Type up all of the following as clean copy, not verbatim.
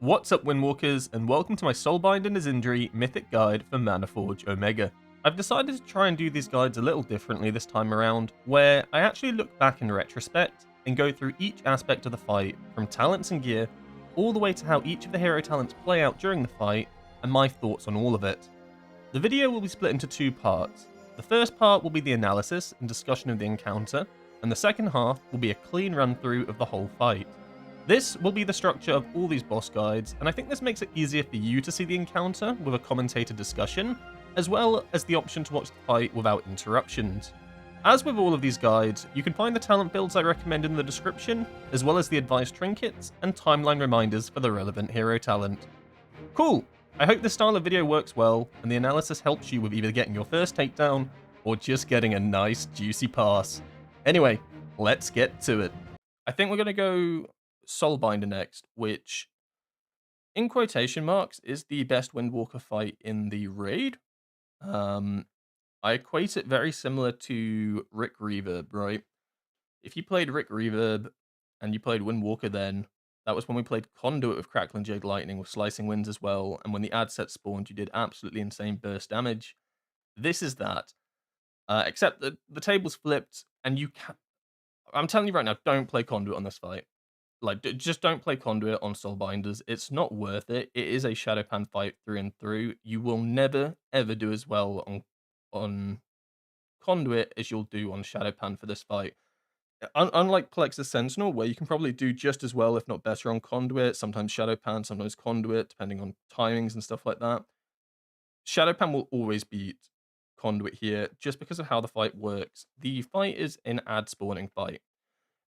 What's up, Windwalkers, and welcome to my Soulbinder Naazindhri Mythic Guide for Manaforge Omega. I've decided to try and do these guides a little differently this time around, where I actually look back in retrospect and go through each aspect of the fight, from talents and gear, all the way to how each of the hero talents play out during the fight, and my thoughts on all of it. The video will be split into two parts. The first part will be the analysis and discussion of the encounter, and the second half will be a clean run through of the whole fight. This will be the structure of all these boss guides, and I think this makes it easier for you to see the encounter with a commentated discussion, as well as the option to watch the fight without interruptions. As with all of these guides, you can find the talent builds I recommend in the description, as well as the advised trinkets and timeline reminders for the relevant hero talent. Cool! I hope this style of video works well, and the analysis helps you with either getting your first takedown, or just getting a nice juicy pass. Anyway, let's get to it. I think we're going to go Soulbinder next, which, in quotation marks, is the best Windwalker fight in the raid. I equate it very similar to Rick Reverb, right? If you played Rick Reverb and you played Windwalker then, that was when we played Conduit with Crackling Jade Lightning with Slicing Winds as well, and when the ad set spawned, you did absolutely insane burst damage. This is that. Except that the table's flipped, and you can I'm telling you right now, don't play Conduit on this fight. Like, just don't play Conduit on Soulbinders. It's not worth it. It is a SHADOPAN fight through and through. You will never, ever do as well on Conduit as you'll do on SHADOPAN for this fight. Unlike Plexus Sentinel, where you can probably do just as well, if not better, on Conduit, sometimes SHADOPAN, sometimes Conduit, depending on timings and stuff like that. SHADOPAN will always beat Conduit here, just because of how the fight works. The fight is an ad spawning fight,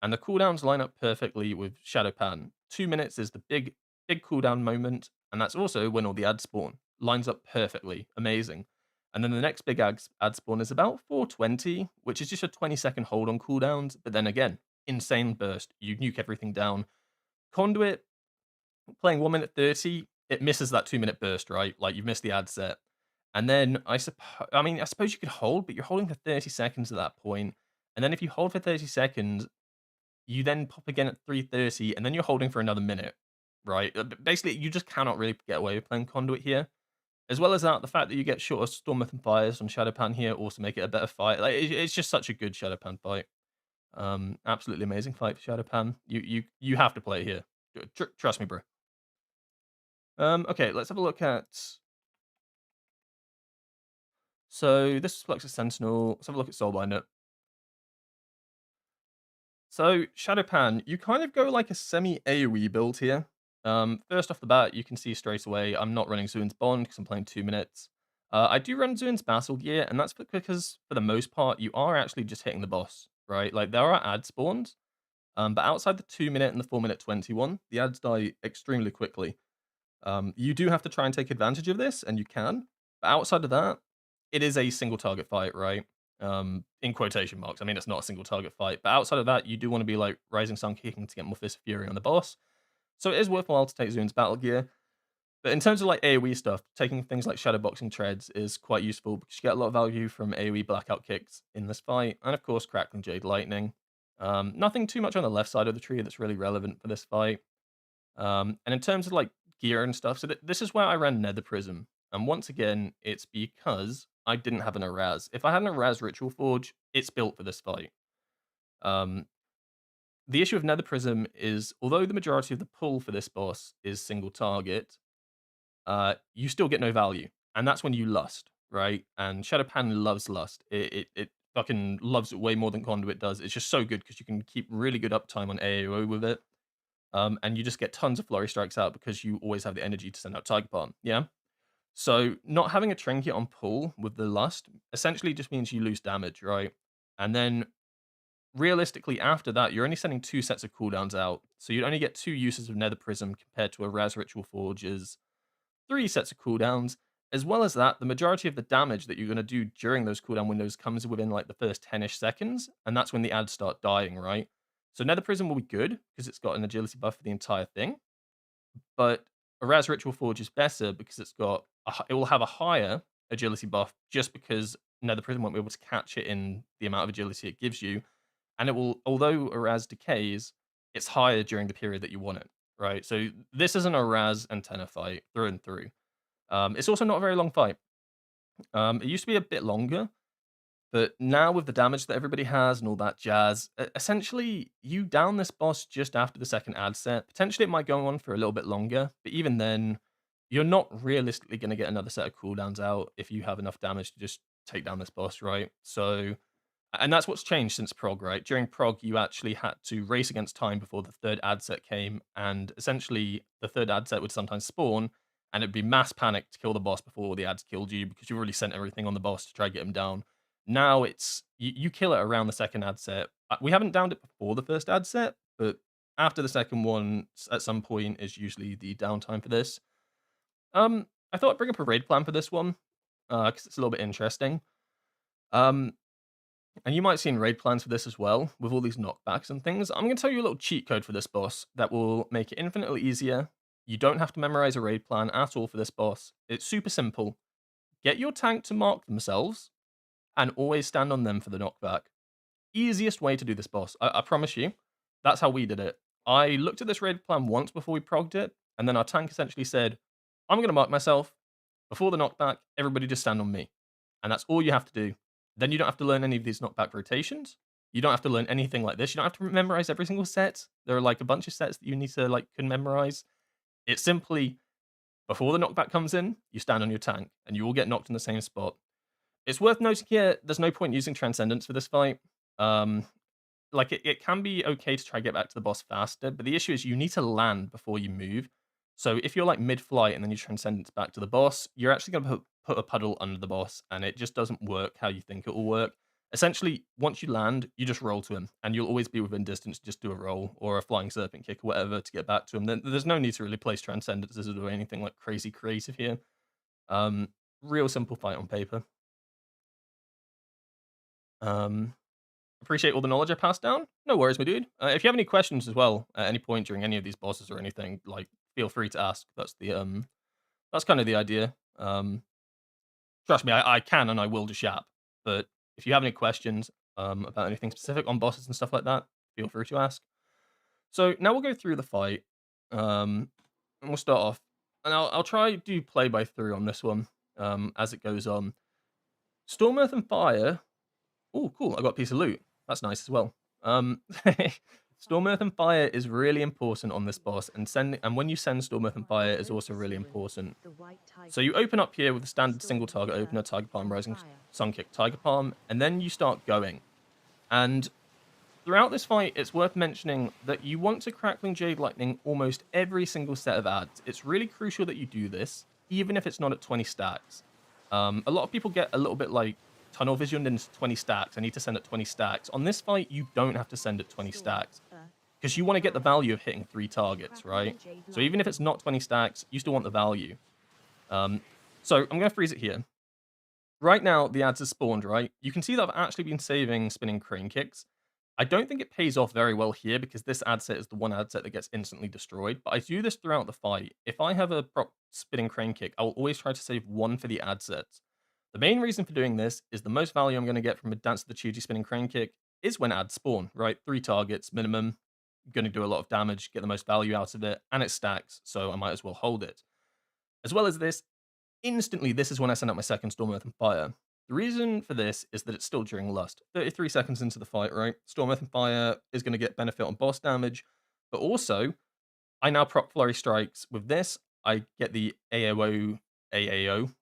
and the cooldowns line up perfectly with SHADOPAN. 2 minutes is the big cooldown moment, and that's also when all the ads spawn. Lines up perfectly, amazing. And then the next big ad spawn is about 420, which is just a 20-second hold on cooldowns, but then again, insane burst. You nuke everything down. Conduit, playing 1 minute 30, it misses that 2-minute burst, right? Like, you've missed the ad set. And then I suppose you could hold, but you're holding for 30 seconds at that point. And then if you hold for 30 seconds, you then pop again at 3:30, and then you're holding for another minute, right? Basically, you just cannot really get away with playing Conduit here. As well as that, the fact that you get shorter Stormwrath and Fires on SHADOPAN here also make it a better fight. Like, it's just such a good SHADOPAN fight. Absolutely amazing fight for SHADOPAN. You have to play it here. Trust me, bro. Okay, let's have a look at. So this is Plexus Sentinel. Let's have a look at Soulbinder. So, SHADOPAN, you kind of go like a semi-AoE build here. First off the bat, you can see straight away I'm not running Zuin's Bond because I'm playing 2 minutes. I do run Zuin's Battle Gear, and that's because, for the most part, you are actually just hitting the boss, right? Like, there are ad spawns, but outside the 2 minute and the 4-minute 21, the ads die extremely quickly. You do have to try and take advantage of this, and you can. But outside of that, it is a single target fight, right? In quotation marks. I mean, it's not a single target fight, but outside of that, you do want to be like Rising Sun kicking to get more Fist of Fury on the boss. So it is worthwhile to take Zuin's Battle Gear. But in terms of like AoE stuff, taking things like Shadow Boxing Treads is quite useful because you get a lot of value from AoE blackout kicks in this fight, and of course, Crackling Jade Lightning. Nothing too much on the left side of the tree that's really relevant for this fight. And in terms of like gear and stuff, so this is where I ran Nether Prism. And once again, it's because I didn't have an Araz. If I had an Araz Ritual Forge, it's built for this fight. The issue with Nether Prism is, although the majority of the pull for this boss is single target, you still get no value. And that's when you lust, right? And SHADOPAN loves lust. It fucking loves it way more than Conduit does. It's just so good because you can keep really good uptime on AoE with it. And you just get tons of Flurry Strikes out because you always have the energy to send out Tiger Palm, yeah? So not having a trinket on pull with the lust essentially just means you lose damage, right? And then realistically after that, you're only sending 2 sets of cooldowns out. So you'd only get 2 uses of Nether Prism compared to a Raz Ritual Forge's 3 sets of cooldowns. As well as that, the majority of the damage that you're going to do during those cooldown windows comes within like the first 10-ish seconds, and that's when the ads start dying, right? So Nether Prism will be good because it's got an agility buff for the entire thing. But a Raz Ritual Forge is better because it will have a higher agility buff just because Nether Prism won't be able to catch it in the amount of agility it gives you. And it will, although a Raz decays, it's higher during the period that you want it. right? So this is an Araz antenna fight through and through. It's also not a very long fight. It used to be a bit longer, but now with the damage that everybody has and all that jazz, essentially you down this boss just after the second ad set. Potentially it might go on for a little bit longer, but even then, you're not realistically going to get another set of cooldowns out if you have enough damage to just take down this boss, right? So, and that's what's changed since prog, right? During prog, you actually had to race against time before the third ad set came, and essentially the third ad set would sometimes spawn, and it'd be mass panic to kill the boss before the ads killed you because you've already sent everything on the boss to try to get him down. Now it's you kill it around the second ad set. We haven't downed it before the first ad set, but after the second one, at some point is usually the downtime for this. I thought I'd bring up a raid plan for this one because it's a little bit interesting. Um, and you might see in raid plans for this as well, with all these knockbacks and things. I'm going to tell you a little cheat code for this boss that will make it infinitely easier. You don't have to memorize a raid plan at all for this boss. It's super simple. Get your tank to mark themselves and always stand on them for the knockback. Easiest way to do this boss. I promise you. That's how we did it. I looked at this raid plan once before we progged it, and then our tank essentially said, I'm going to mark myself. Before the knockback, everybody just stand on me. And that's all you have to do. Then you don't have to learn any of these knockback rotations. You don't have to learn anything like this. You don't have to memorize every single set. There are like a bunch of sets that you need to can memorize. It's simply before the knockback comes in, you stand on your tank and you all get knocked in the same spot. It's worth noting here, there's no point using Transcendence for this fight. Um, it can be okay to try to get back to the boss faster, but the issue is you need to land before you move. So if you're like mid-flight and then you Transcendence back to the boss, you're actually going to put a puddle under the boss, and it just doesn't work how you think it will work. Essentially, once you land, you just roll to him, and you'll always be within distance to just do a roll or a flying serpent kick or whatever to get back to him. Then there's no need to really place Transcendences or anything like crazy creative here. Real simple fight on paper. Appreciate all the knowledge I passed down. No worries, my dude. If you have any questions as well at any point during any of these bosses or anything, feel free to ask. That's kind of the idea. Trust me, I can and I will just yap. But if you have any questions about anything specific on bosses and stuff like that, feel free to ask. So now we'll go through the fight, and we'll start off. And I'll try to play by through on this one as it goes on. Storm, Earth, and Fire. Oh, cool! I got a piece of loot. That's nice as well. Storm, Earth, and Fire is really important on this boss, and when you send Storm, Earth, and Fire is also really important. So you open up here with the standard single target opener, Tiger Palm, Rising Sun Kick, Tiger Palm, and then you start going. And throughout this fight, it's worth mentioning that you want to Crackling Jade Lightning almost every single set of ads. It's really crucial that you do this, even if it's not at 20 stacks. A lot of people get a little bit tunnel vision into 20 stacks. I need to send at 20 stacks. On this fight, you don't have to send at 20 stacks because you want to get the value of hitting 3 targets, right? So even if it's not 20 stacks, you still want the value. So I'm going to freeze it here. Right now, the ads are spawned, right? You can see that I've actually been saving spinning crane kicks. I don't think it pays off very well here because this ad set is the one ad set that gets instantly destroyed, but I do this throughout the fight. If I have a prop spinning crane kick, I'll always try to save 1 for the ad sets. The main reason for doing this is the most value I'm going to get from a Dance of the Chuji spinning crane kick is when ads spawn, right? 3 targets minimum, going to do a lot of damage, get the most value out of it, and it stacks, so I might as well hold it. As well as this, instantly this is when I send out my second Storm, Earth, and Fire. The reason for this is that it's still during Lust. 33 seconds into the fight, right? Storm, Earth, and Fire is going to get benefit on boss damage, but also, I now proc Flurry Strikes. With this, I get the AAO,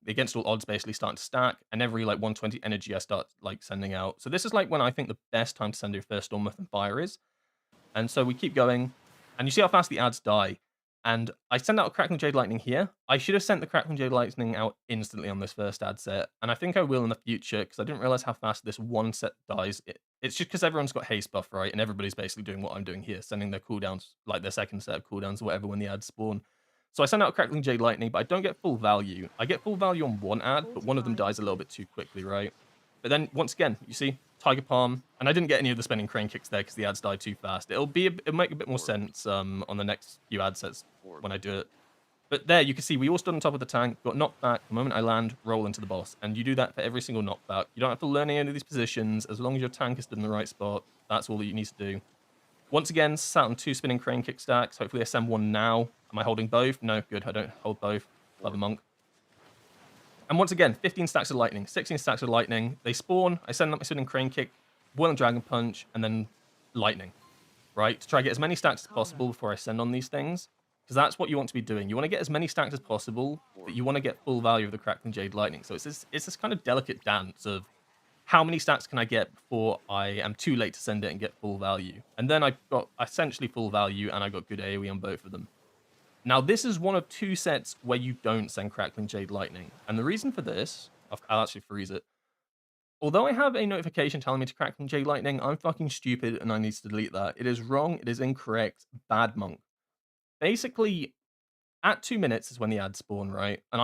against all odds basically starting to stack, and every 120 energy I start sending out. So this is when I think the best time to send your first Storm, Earth, and Fire is. And so we keep going, and you see how fast the ads die. And I send out a Crackling Jade Lightning here. I should have sent the Crackling Jade Lightning out instantly on this first ad set, and I think I will in the future, because I didn't realize how fast this one set dies. It's just because everyone's got haste buff, right? And everybody's basically doing what I'm doing here, sending their cooldowns, their second set of cooldowns or whatever when the ads spawn. So I send out a Crackling Jade Lightning, but I don't get full value. I get full value on one ad, but one of them dies a little bit too quickly, right? But then, once again, you see, Tiger Palm, and I didn't get any of the spinning crane kicks there because the ads died too fast. It'll make a bit more sense on the next few ad sets when I do it. But there, you can see we all stood on top of the tank, got knocked back. The moment I land, roll into the boss. And you do that for every single knockback. You don't have to learn any of these positions. As long as your tank is stood in the right spot, that's all that you need to do. Once again, sat on 2 spinning crane kick stacks. Hopefully I send one now. Am I holding both? No, good. I don't hold both. Clever monk. And once again, 15 stacks of lightning, 16 stacks of lightning. They spawn. I send up my spinning crane kick, boiling dragon punch, and then lightning. Right? To try to get as many stacks as possible before I send on these things. Because that's what you want to be doing. You want to get as many stacks as possible, but you want to get full value of the Crackling Jade Lightning. So it's this kind of delicate dance of how many stacks can I get before I am too late to send it and get full value. And then I got essentially full value, and I got good AoE on both of them. Now, this is one of 2 sets where you don't send Crackling Jade Lightning. And the reason for this, I'll actually freeze it. Although I have a notification telling me to Crackling Jade Lightning, I'm fucking stupid and I need to delete that. It is wrong, it is incorrect, bad monk. Basically, at 2 minutes is when the ads spawn, right? And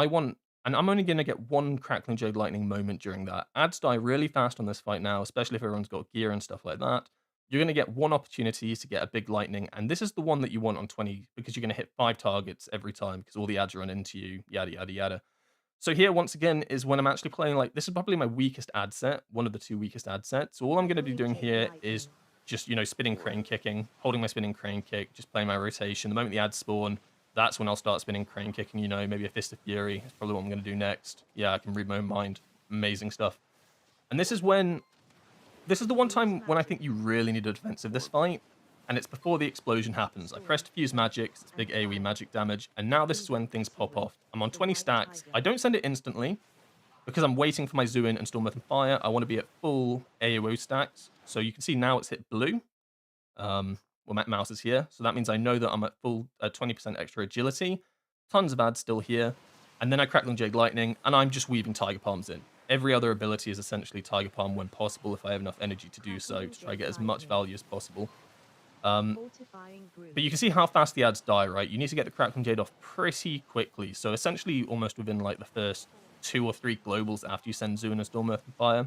I'm only going to get 1 Crackling Jade Lightning moment during that. Ads die really fast on this fight now, especially if everyone's got gear and stuff like that. You're going to get 1 opportunity to get a big lightning, and this is the one that you want on 20, because you're going to hit 5 targets every time, because all the ads run into you, yada, yada, yada. So here, once again, is when I'm actually playing, like, this is probably my weakest ad set, one of the 2 weakest ad sets. So all I'm going to be doing here is just, spinning crane kicking, holding my spinning crane kick, just playing my rotation. The moment the ads spawn, that's when I'll start spinning crane kicking, maybe a Fist of Fury. That's probably what I'm going to do next. Yeah, I can read my own mind. Amazing stuff. And this is the one time when I think you really need a defensive this fight, and it's before the explosion happens. I pressed Fuse Magic, it's big AoE magic damage, and now this is when things pop off. I'm on 20 stacks. I don't send it instantly, because I'm waiting for my Zuin and Storm and Fire. I want to be at full AoE stacks. So you can see now it's hit blue. Well, my mouse is here, so that means I know that I'm at full 20% extra agility. Tons of ads still here. And then I Crackling Jade Lightning, and I'm just weaving Tiger Palms in. Every other ability is essentially Tiger Palm when possible, if I have enough energy to do so, to try to get as much value as possible. But you can see how fast the ads die, right? You need to get the Crackling Jade off pretty quickly. So essentially almost within like the first 2 or 3 globals after you send Zuin and Storm, Earth, and Fire.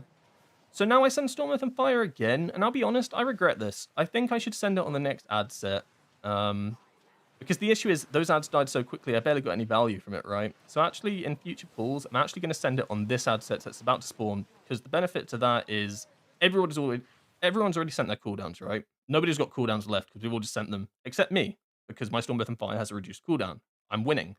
So now I send Storm, Earth, and Fire again, and I'll be honest, I regret this. I think I should send it on the next ad set. Because the issue is, those ads died so quickly, I barely got any value from it, right? So actually, in future pulls, I'm actually going to send it on this ad set that's about to spawn, because the benefit to that is everyone's already sent their cooldowns, right? Nobody's got cooldowns left, because we've all just sent them, except me, because my Storm, Earth, and Fire has a reduced cooldown. I'm winning.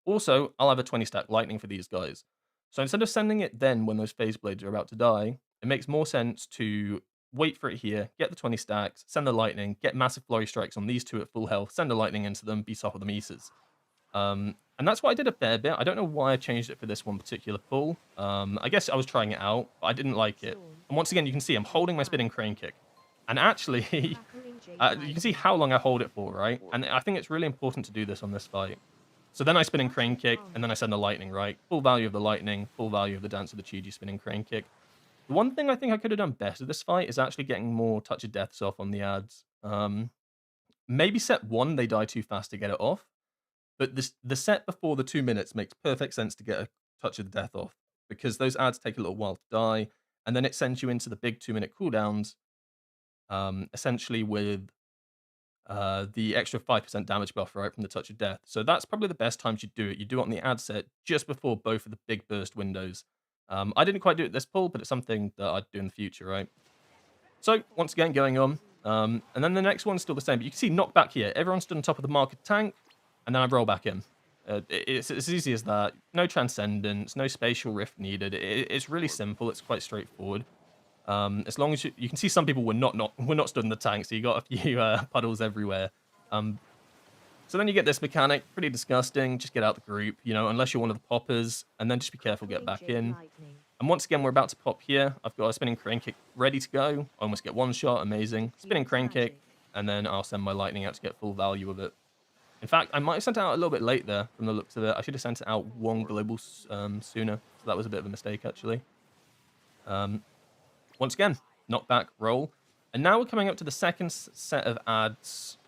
Also, I'll have a 20-stack lightning for these guys. So instead of sending it then when those phase blades are about to die, it makes more sense to wait for it here, get the 20 stacks, send the lightning, get massive flurry strikes on these 2 at full health, send the lightning into them, be top of the meters. And that's what I did a fair bit. I don't know why I changed it for this one particular pull. I guess I was trying it out, but I didn't like it. And once again, you can see I'm holding my spinning crane kick. And actually, you can see how long I hold it for, right? And I think it's really important to do this on this fight. So then I spin in crane kick, and then I send the lightning, right? Full value of the lightning, full value of the Dance of the Chiji spinning crane kick. The one thing I think I could have done better this fight is actually getting more touch of deaths off on the ads. Maybe set 1, they die too fast to get it off. But the set before the 2 minutes makes perfect sense to get a touch of death off, because those ads take a little while to die, and then it sends you into the big 2-minute cooldowns, essentially with the extra 5% damage buff, right, from the touch of death. So that's probably the best time you do it. You do it on the ad set just before both of the big burst windows. I didn't quite do it this pull, but it's something that I'd do in the future, right? So, once again, going on. And then the next one's still the same. But you can see knockback here. Everyone stood on top of the market tank, and then I roll back in. It's as easy as that. No transcendence, no spatial rift needed. It's really simple. It's quite straightforward. As long as you can see some people were not stood in the tank, so you got a few puddles everywhere. So then you get this mechanic, pretty disgusting. Just get out the group, unless you're one of the poppers, and then just be careful, get back in. And once again, we're about to pop here. I've got a spinning crane kick ready to go. I almost get 1 shot, amazing. Spinning crane kick, and then I'll send my lightning out to get full value of it. In fact, I might have sent it out a little bit late there from the looks of it. I should have sent it out 1 global sooner, so that was a bit of a mistake, actually. Once again, knockback, roll. And now we're coming up to the second set of ads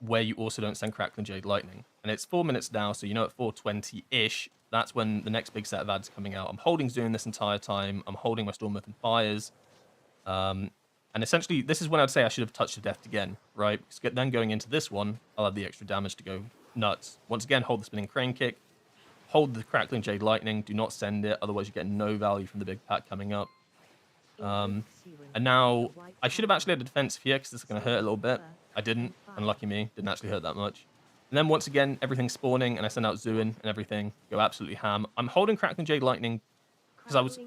where you also don't send Crackling Jade Lightning. And it's 4 minutes now, so at 4:20-ish, that's when the next big set of ads are coming out. I'm holding Zune this entire time. I'm holding my Storm, Earth, and Fires. And essentially, this is when I'd say I should have touched to death again, right? Because then going into this one, I'll have the extra damage to go nuts. Once again, hold the spinning crane kick. Hold the Crackling Jade Lightning. Do not send it, otherwise you get no value from the big pack coming up. And now, I should have actually had a defensive here, because this is going to hurt a little bit. I didn't. Unlucky me. Didn't actually hurt that much. And then once again, everything's spawning, and I send out Zuin and everything. Go absolutely ham. I'm holding Crackling Jade Lightning because I was...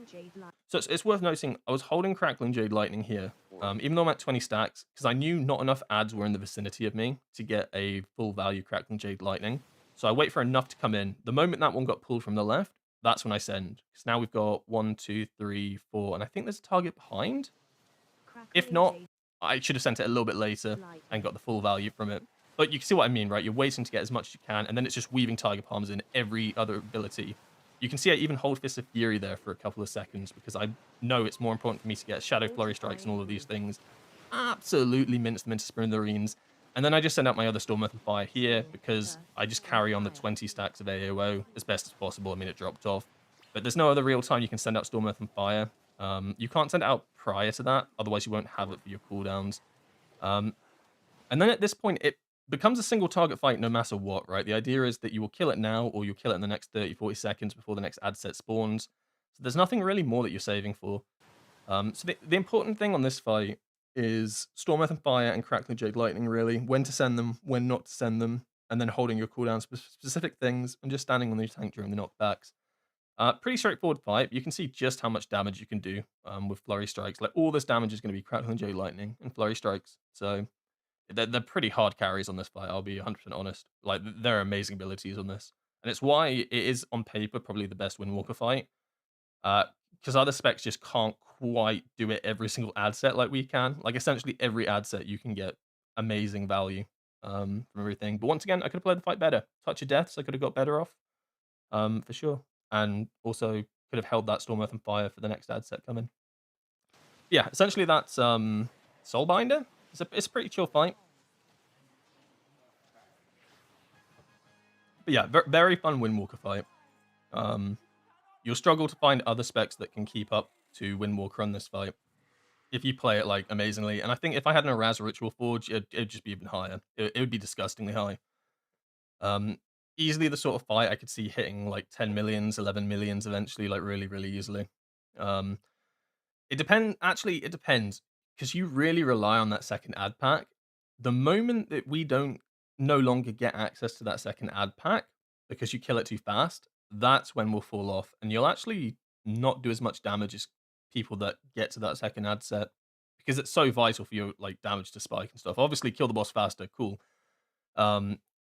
So it's worth noticing, I was holding Crackling Jade Lightning here, even though I'm at 20 stacks, because I knew not enough ads were in the vicinity of me to get a full value Crackling Jade Lightning. So I wait for enough to come in. The moment that one got pulled from the left, that's when I send. Because now we've got 1, 2, 3, 4, and I think there's a target behind. If not, I should have sent it a little bit later and got the full value from it. But you can see what I mean, right? You're waiting to get as much as you can, and then it's just weaving Tiger Palms in every other ability. You can see I even hold Fist of Fury there for a couple of seconds because I know it's more important for me to get Shadow Flurry Strikes and all of these things. Absolutely mince them into Smithereens. And then I just send out my other Storm Earth and Fire here because I just carry on the 20 stacks of AOO as best as possible. I mean, it dropped off. But there's no other real time you can send out Storm Earth and Fire. You can't send it out prior to that, otherwise you won't have it for your cooldowns. And then at this point, it becomes a single target fight no matter what, right? The idea is that you will kill it now or you'll kill it in the next 30, 40 seconds before the next ad set spawns. So there's nothing really more that you're saving for. So the important thing on this fight is Storm Earth and Fire and Crackling Jade Lightning, really. When to send them, when not to send them, and then holding your cooldowns for specific things and just standing on your tank during the knockbacks. Pretty straightforward fight. You can see just how much damage you can do with Flurry Strikes. Like, all this damage is going to be Crackling Jade Lightning and Flurry Strikes. So they're pretty hard carries on this fight, I'll be 100% honest. Like, there are amazing abilities on this. And it's why it is, on paper, probably the best Windwalker fight. Because other specs just can't quite do it every single ad set like we can. Like, essentially every ad set you can get amazing value from everything. But once again, I could have played the fight better. Touch of Deaths, I could have got better off, for sure. And also could have held that Storm Earth and Fire for the next ad set coming. Yeah, essentially that's Soulbinder. It's a pretty chill fight. But yeah, very fun Windwalker fight. You'll struggle to find other specs that can keep up to Windwalker on this fight if you play it like amazingly. And I think if I had an Araz Ritual Forge, it'd just be even higher. It would be disgustingly high. Easily the sort of fight I could see hitting like 10 millions, 11 millions eventually, like really, really easily. It depends, because you really rely on that second ad pack. The moment that we don't no longer get access to that second ad pack because you kill it too fast, that's when we'll fall off, and you'll actually not do as much damage as people that get to that second ad set because it's so vital for your like damage to spike and stuff. Obviously, kill the boss faster, cool.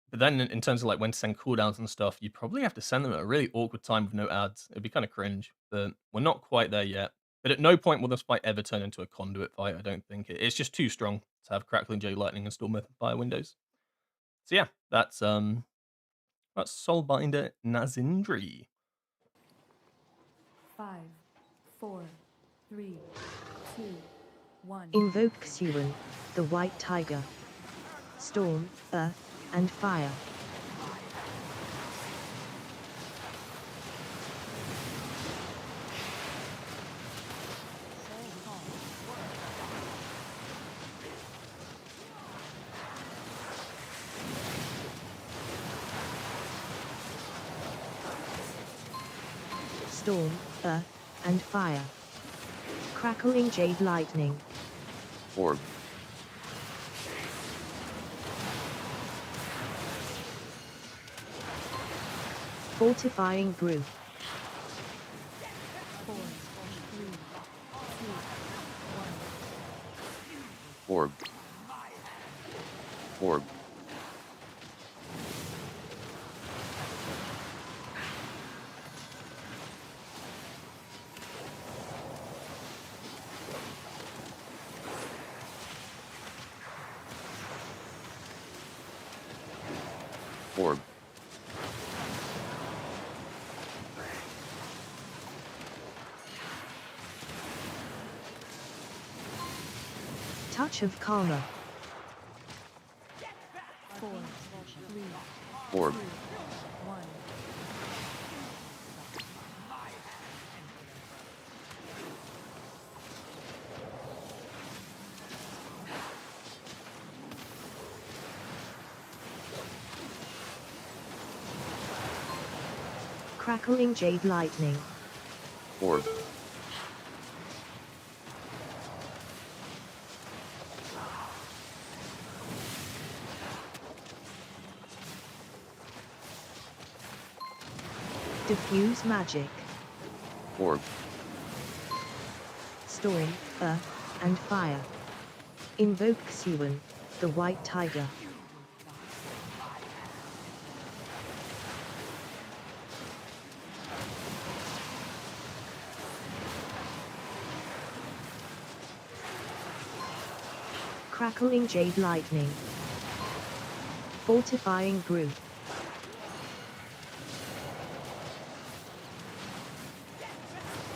But then in terms of like when to send cooldowns and stuff, you probably have to send them at a really awkward time with no ads. It'd be kind of cringe, but we're not quite there yet. But at no point will this fight ever turn into a conduit fight, I don't think. It's just too strong to have Crackling Jade Lightning and Storm Earth and Fire windows. So yeah, that's Soulbinder Naazindhri. 5, 4, 3, 2, 1. Invoke Xuan, the White Tiger. Storm, Earth, and Fire. Storm, Earth, and Fire. Crackling Jade Lightning. Orb. Fortifying Brew. 4, 3, 2, 1. Orb. Orb. Orb. Touch of Karma. 4, 3, Orb. 2, 1. Crackling Jade Lightning. Orb. Diffuse magic. Orb. Storm, earth, and fire. Invoke Siwan, the white tiger. Crackling jade lightning. Fortifying brew.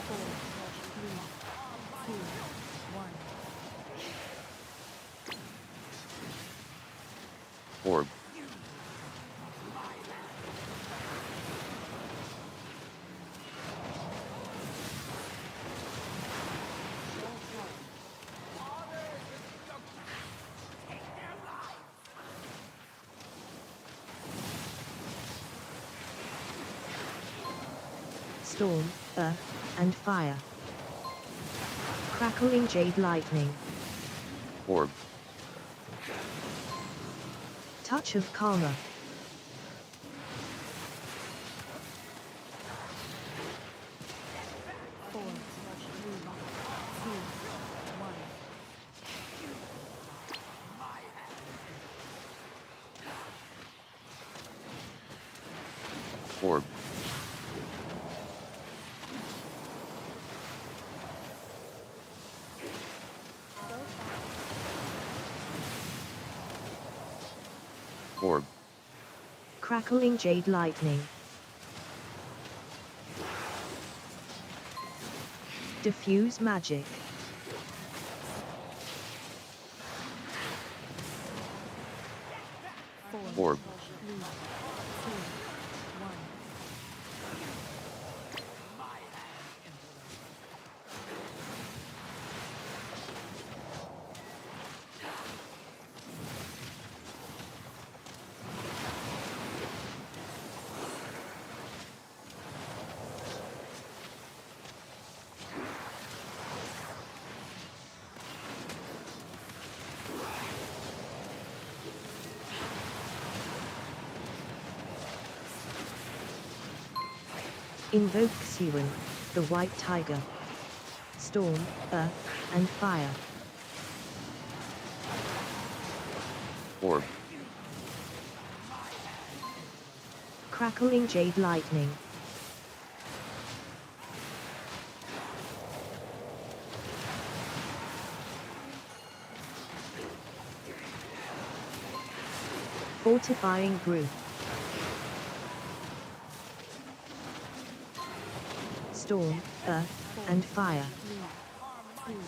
Four, three, two, one. Orb. Storm, earth, and fire. Crackling jade lightning. Orb. Touch of karma. Four, three, two, one. Orb. Orb. Crackling jade lightning. Diffuse magic. Four, Orb. three, two, one. Invoke Siwan, the white tiger. Storm, earth, and fire. Orb. Crackling jade lightning. Fortifying brew. Storm, earth, and fire. Three, two,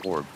one. Orb.